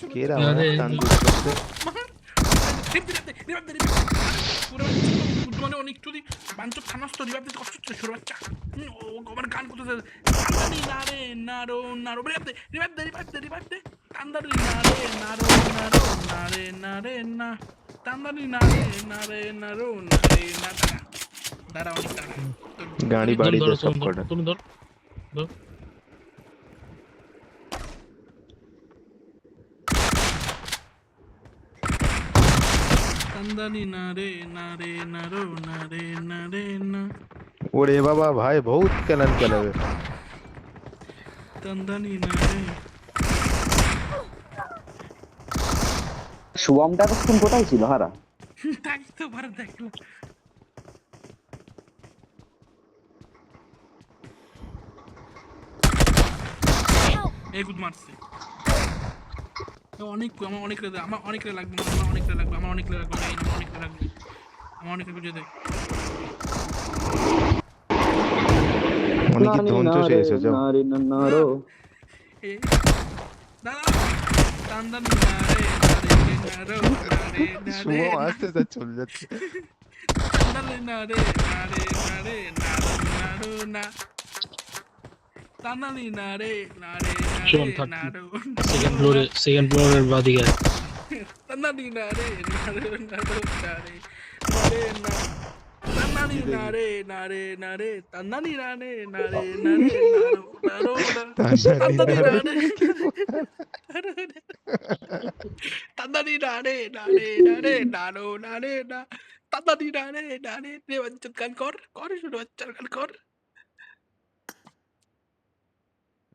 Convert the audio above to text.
Che era una tanto forse. বুদ্ধমানে অনেক চুরি বাঞ্চব থানাস্ত revive দিতে কষ্ট হচ্ছে ছোট বাচ্চা ও আমার গান করতেছে নারে নারো নারো রিভাইভ দে তান্দারি নারে নারো নারো নারে নারে না তান্দারি নারে নারে নারো নারে না দাঁড়া অনেক দাঁড়া গাড়ি বাড়ি দে সব কটা তুমি ধর তান্দারি নারে নারে নারো নারে নারে না ওরে বাবা ভাই বহুত কেলান কেলাবে তান্দারি নারে শুভমটা এতক্ষণ কোথায় ছিল হারা? তাই তো বার দেখলাম এই গুড মারছে আমার অনেক রে লাগবে আমার অনেক রে লাগবে আমার অনেক রে লাগবে বুঝে দেয় অনেক ধনচ শেষ হয়ে যাও দাদা তান্দানি নারে নারে শুভ আস্তে আস্তে চলে যাচ্ছে তান্দানি নারে নারে নারে নারো না তান্দানি নারে নারে শুভম নারে থাক নারো সেকেন্ড ফ্লোরের বাদিকে তান্দানি নারে নারে নারো নারে নারে না তান্দানি নারে নারে নারে তান্দানি নারে নারে নারে নারো নারো তান্দানি নারে তান্দানি নারে নারে নারে নারো নারে না তান্দানি নারে নারে রে বাচ্চার গান কর শুনে বাচ্চার গান কর